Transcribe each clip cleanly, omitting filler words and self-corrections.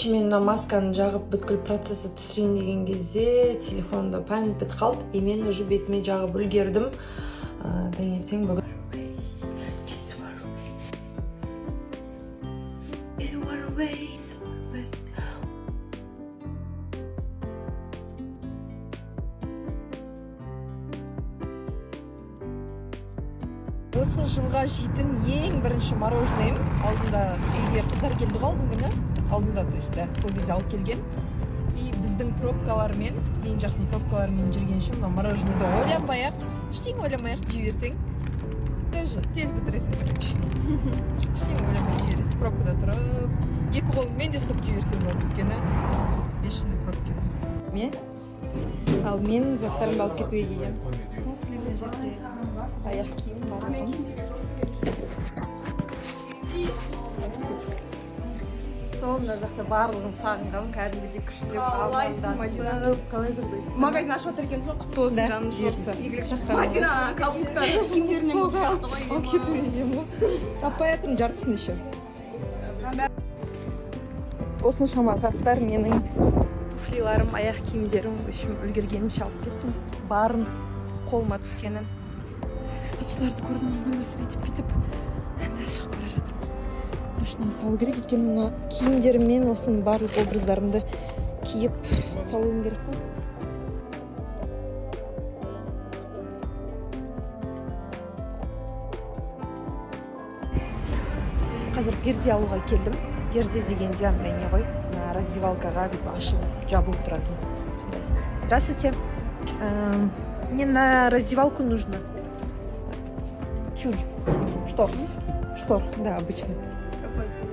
Мен мына масканы жағып бүткіл процессы түсірейін деген кезде телефонда память бітіп қалды. И мен уже бетіме жағып үлгердім. Таңертең бүгін осы жылға жейтін ең бірінші мороженыйым. Алдында үйге қыздар келді ғой алдың күні. Алдында, то есть, сол кезде алып келген. И біздің пробкалармен, мен жақтың пробкалармен жүргенше мына мороженыйды ойланбай-ақ, ештеңе ойламай-ақ жей берсең, тоже тез бітіресің, короче. Ештеңе ойламай жей бересің, пробкада тұрып, екі қолыңмен де ұстап жей берсең болады, өйткені бешеный пробка емес. Ал мен заттарымды алып кетуге келгем. Аяқ киім бар. Сол мына жақта барлығын сағынған, кәдімгідей күшті. Қалайсың, Мадина? Қалай жағдай? Магазин ашып отыр екен, сол құтты болсын, жаным. Игілік шақырамын. Мадина, каблуктар киімдерінен көп шақты ғой. Алып кетуге келгем ғой. Таппай жатырмын жартысын еще. Осыншама заттар менің туфлиларым, аяқ киімдерім, үшім үлгергенімше алып кеттім. Барын қолыма түскенін. Қачыларды көрдім, мен сөйтіп әнді шығып бара жатырмын. Машинаны салу керек, өйткені мына киімдеріммен осының барлық образдарымды киіп салуым керек қой. Қазір перде алуға келдім. Перде дегенде андай не ғой, раздевалкаға ашылып, жабылып тұратын. Здравствуйте. Мне на раздевалку нужно тюль. Штор. Штор, да, обычно. Какой цвет?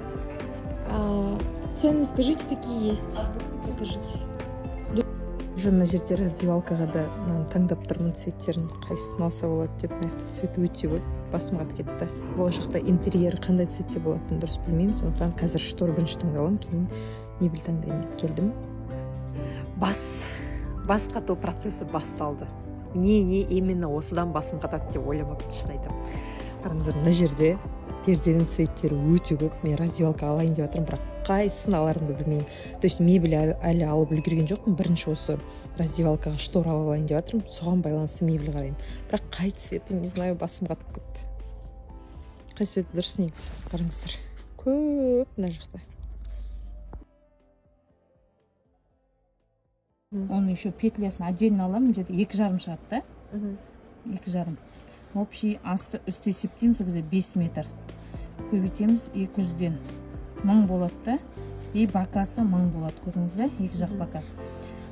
Цены скажите, какие есть. Покажите. Уже мына жерде раздевалкаға да таңдап тұрмын цветтерін. Қайсысын алса болады деп, мына жақта цвет өте ғой. Басым ат кетті. Болашақта интерьері қандай цветте болатынын дұрыс білмеймін. Сондықтан қазір штор бірінші таңдалам, кейін мебель таңдайын деп келдім. Бас қату процесі басталды. Не именно осыдан басым қатады деп ойламаппын, шын айтамын. Қараңыздар, мына жерде перденің цветтері өте көп. Мен раздевалка алайын деп жатырмын, бірақ қайсысын аларымды білмеймін. То есть мебель әлі алып үлгерген жоқпын. Бірінші осы раздевалкаға штор алайын деп жатырмын. Соған байланысты мебель қараймын. Бірақ қай цветі, не знаю, басым қатып кетті. Қай цветі дұрыс негізі? Қараңыздар, көп мына жақта. Оны еще петлясын отдельно аламын, жерде 2,5 шығады да? 2,5. Общий асты үсті есептейміз, сол кезде 5 метр. Көбейтеміз 200-ден 1000 болады да, и бакасы 1000 болады, көрдіңіз да? 2 жақ бака.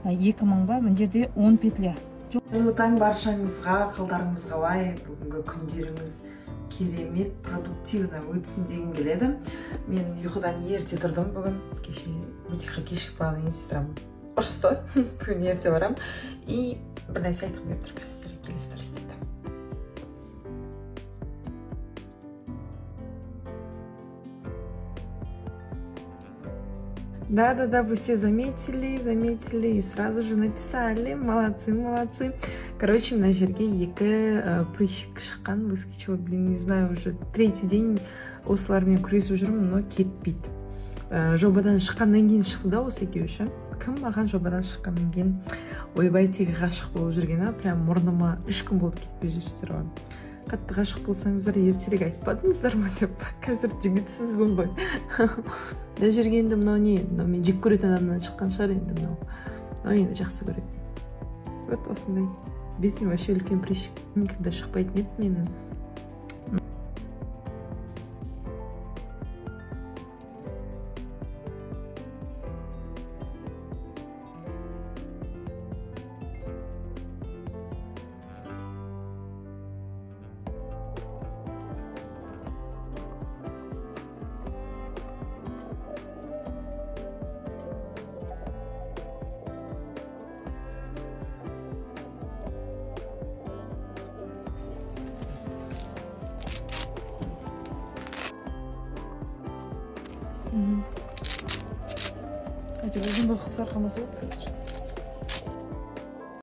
2000 ба, бұл жерде 10 петля. Қайырлы таң баршаңызға, қалдарыңыз қалай, бүгінгі күндеріңіз керемет, продуктивно өтсін деген келеді. Мен ұйқыдан ерте тұрдым бүгін, кеше бутикқа кешігіп барған сестрам ұрысты, бүгін ерте барам. И бір нәрсе айтқым келіп тұр, сіздерге келесі істейді. Да, вы все заметили и сразу же написали. Молодцы. Короче, мына жерге екі прыщик шыққан, выскочила, не знаю, уже третий день осылармен күресіп жүрмін, но кетпейді. Жобадан шыққаннан кейін шықты да осы екеуі ше. Кім маған жобадан шыққаннан кейін ойбай тегі ғашық болып жүрген, прям мұрныма 3 күн болды кетпей жүрсіздер ғой. Қатты ғашық болсаңыздар ертерек айтпадыңыздар ма деп, қазір жігітсізбін ғой. Мына жерге енді мынау не? Мынау мен жек көретін адамнан шыққан шығар енді мынау. Мынау енді жақсы көреді. Вот осындай. Бетім вообще үлкен прыщик. Никогда шықпайтын еді менің. Hadi uzun bir kısar kaması var.